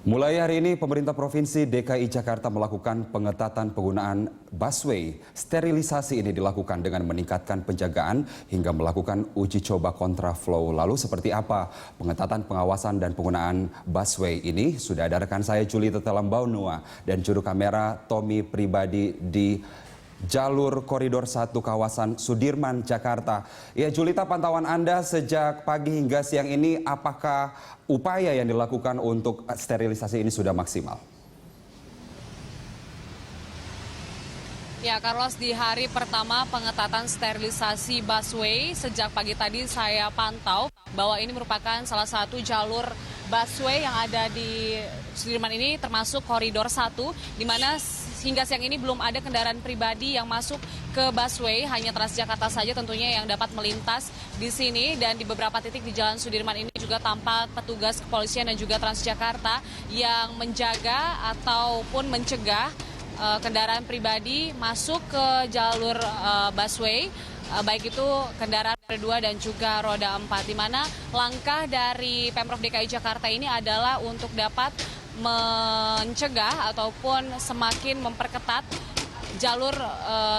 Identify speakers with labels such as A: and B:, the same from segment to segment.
A: Mulai hari ini, pemerintah Provinsi DKI Jakarta melakukan pengetatan penggunaan busway. Sterilisasi ini dilakukan dengan meningkatkan penjagaan hingga melakukan uji coba kontraflow. Lalu seperti apa pengetatan pengawasan dan penggunaan busway ini? Sudah ada rekan saya Julita Telambaunua dan juru kamera Tommy Pribadi di jalur koridor 1 kawasan Sudirman, Jakarta. Ya, Julita, pantauan Anda sejak pagi hingga siang ini, apakah upaya yang dilakukan untuk sterilisasi ini sudah maksimal?
B: Ya, Carlos, di hari pertama pengetatan sterilisasi busway, sejak pagi tadi saya pantau bahwa ini merupakan salah satu jalur busway yang ada di Sudirman ini, termasuk koridor 1, di mana hingga siang ini belum ada kendaraan pribadi yang masuk ke busway, hanya Transjakarta saja tentunya yang dapat melintas di sini. Dan di beberapa titik di Jalan Sudirman ini juga tampak petugas kepolisian dan juga Transjakarta yang menjaga ataupun mencegah kendaraan pribadi masuk ke jalur busway, baik itu kendaraan roda 2 dan juga roda 4, di mana langkah dari Pemprov DKI Jakarta ini adalah untuk dapat mencegah ataupun semakin memperketat jalur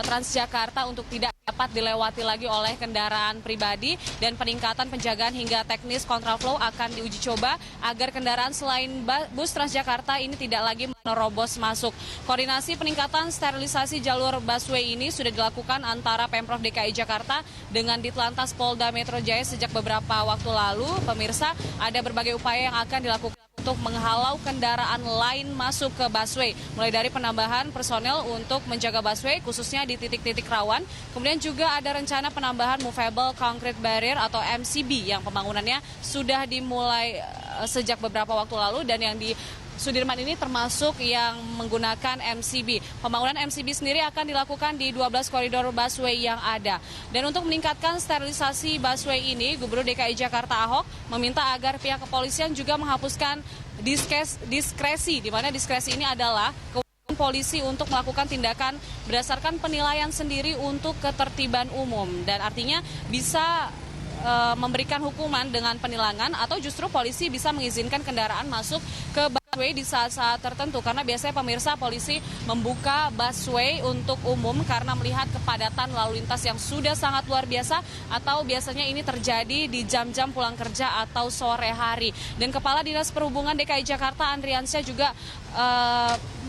B: Transjakarta untuk tidak dapat dilewati lagi oleh kendaraan pribadi, dan peningkatan penjagaan hingga teknis kontraflow akan diuji coba agar kendaraan selain bus Transjakarta ini tidak lagi menerobos masuk. Koordinasi peningkatan sterilisasi jalur busway ini sudah dilakukan antara Pemprov DKI Jakarta dengan Ditlantas Polda Metro Jaya sejak beberapa waktu lalu. Pemirsa, ada berbagai upaya yang akan dilakukan untuk menghalau kendaraan lain masuk ke busway, mulai dari penambahan personel untuk menjaga busway khususnya di titik-titik rawan. Kemudian juga ada rencana penambahan movable concrete barrier atau MCB yang pembangunannya sudah dimulai sejak beberapa waktu lalu, dan yang di Sudirman ini termasuk yang menggunakan MCB. Pembangunan MCB sendiri akan dilakukan di 12 koridor busway yang ada. Dan untuk meningkatkan sterilisasi busway ini, Gubernur DKI Jakarta Ahok meminta agar pihak kepolisian juga menghapuskan diskresi, di mana diskresi ini adalah kewenangan polisi untuk melakukan tindakan berdasarkan penilaian sendiri untuk ketertiban umum, dan artinya bisa memberikan hukuman dengan penilangan, atau justru polisi bisa mengizinkan kendaraan masuk ke busway di saat-saat tertentu, karena biasanya pemirsa polisi membuka busway untuk umum karena melihat kepadatan lalu lintas yang sudah sangat luar biasa, atau biasanya ini terjadi di jam-jam pulang kerja atau sore hari. Dan Kepala Dinas Perhubungan DKI Jakarta Andriansyah juga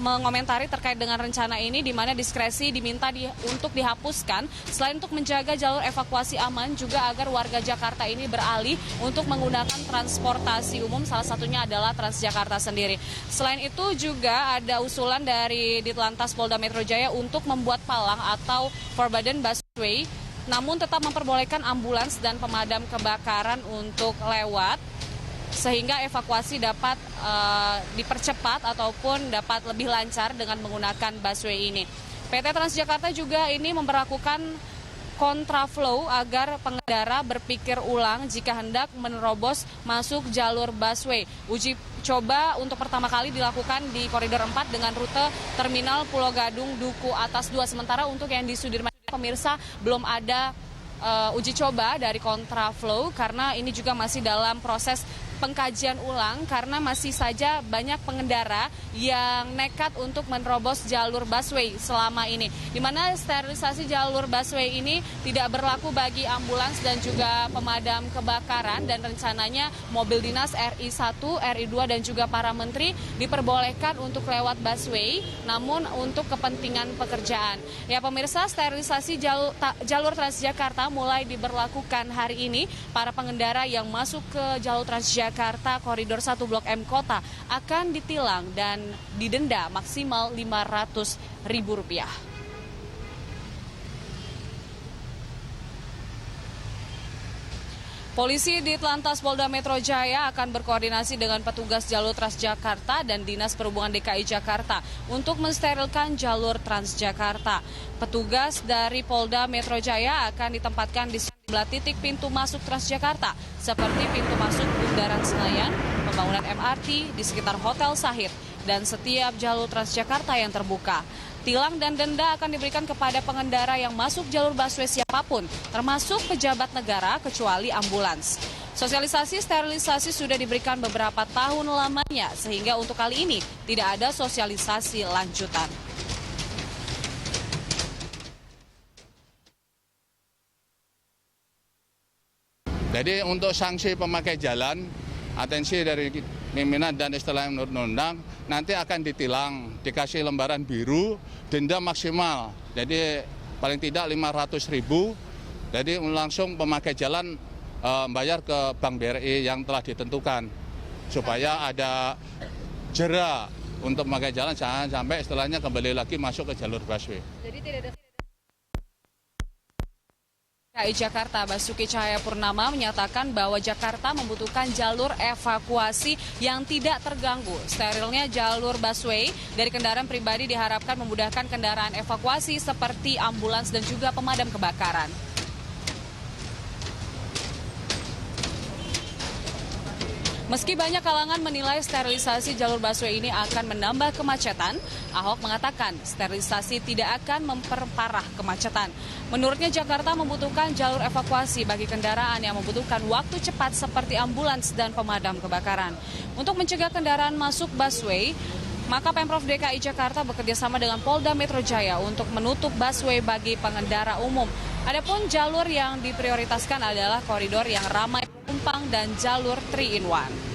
B: mengomentari terkait dengan rencana ini, di mana diskresi diminta untuk dihapuskan selain untuk menjaga jalur evakuasi aman, juga agar warga Jakarta ini beralih untuk menggunakan transportasi umum, salah satunya adalah Transjakarta sendiri. Selain itu juga ada usulan dari Ditlantas Polda Metro Jaya untuk membuat palang atau forbidden busway, namun tetap memperbolehkan ambulans dan pemadam kebakaran untuk lewat, sehingga evakuasi dapat dipercepat ataupun dapat lebih lancar dengan menggunakan busway ini. PT Transjakarta juga ini memberlakukan kontraflow agar pengendara berpikir ulang jika hendak menerobos masuk jalur busway. Uji coba untuk pertama kali dilakukan di koridor 4 dengan rute Terminal Pulau Gadung Duku Atas 2. Sementara untuk yang di Sudirman, pemirsa, belum ada uji coba dari kontraflow karena ini juga masih dalam proses pengkajian ulang, karena masih saja banyak pengendara yang nekat untuk menerobos jalur busway selama ini, di mana sterilisasi jalur busway ini tidak berlaku bagi ambulans dan juga pemadam kebakaran, dan rencananya mobil dinas RI 1, RI 2 dan juga para menteri diperbolehkan untuk lewat busway, namun untuk kepentingan pekerjaan. Ya pemirsa, sterilisasi jalur Transjakarta mulai diberlakukan hari ini. Para pengendara yang masuk ke jalur Transjakarta koridor 1 Blok M Kota akan ditilang dan didenda maksimal Rp500.000. Polisi di Ditlantas Polda Metro Jaya akan berkoordinasi dengan petugas jalur Transjakarta dan Dinas Perhubungan DKI Jakarta untuk mensterilkan jalur Transjakarta. Petugas dari Polda Metro Jaya akan ditempatkan di sejumlah titik pintu masuk Transjakarta, seperti pintu masuk Bundaran Senayan, pembangunan MRT di sekitar Hotel Sahid, dan setiap jalur Transjakarta yang terbuka. Tilang dan denda akan diberikan kepada pengendara yang masuk jalur busway siapapun, termasuk pejabat negara kecuali ambulans. Sosialisasi sterilisasi sudah diberikan beberapa tahun lamanya, sehingga untuk kali ini tidak ada sosialisasi lanjutan.
C: Jadi untuk sanksi pemakai jalan, atensi dari pimpinan dan istilah undang-undang nanti akan ditilang, dikasih lembaran biru, denda maksimal. Jadi paling tidak 500.000. Jadi langsung pemakai jalan bayar ke Bank BRI yang telah ditentukan supaya ada jera untuk memakai jalan, jangan sampai istilahnya kembali lagi masuk ke jalur busway.
B: Jadi tidak ada. DKI Jakarta Basuki Cahayapurnama menyatakan bahwa Jakarta membutuhkan jalur evakuasi yang tidak terganggu. Sterilnya jalur busway dari kendaraan pribadi diharapkan memudahkan kendaraan evakuasi seperti ambulans dan juga pemadam kebakaran. Meski banyak kalangan menilai sterilisasi jalur busway ini akan menambah kemacetan, Ahok mengatakan sterilisasi tidak akan memperparah kemacetan. Menurutnya Jakarta membutuhkan jalur evakuasi bagi kendaraan yang membutuhkan waktu cepat seperti ambulans dan pemadam kebakaran. Untuk mencegah kendaraan masuk busway, maka Pemprov DKI Jakarta bekerjasama dengan Polda Metro Jaya untuk menutup busway bagi pengendara umum. Adapun jalur yang diprioritaskan adalah koridor yang ramai penumpang dan jalur 3-in-1.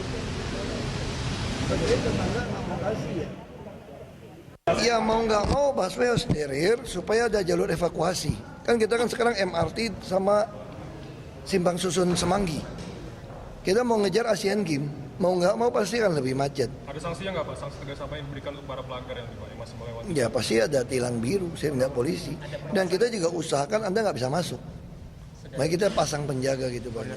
D: Ya mau nggak mau busway harus steril supaya ada jalur evakuasi. Kan kita kan sekarang MRT sama Simpang Susun Semanggi. Kita mau ngejar Asian Games, mau nggak mau pasti kan lebih macet.
E: Ada sanksinya nggak Pak? Sanksi tegas apa yang diberikan untuk para pelanggar yang masih melewati?
D: Ya pasti ada tilang biru, saya nggak polisi. Dan kita juga usahakan Anda nggak bisa masuk. Mari kita pasang penjaga gitu Pak.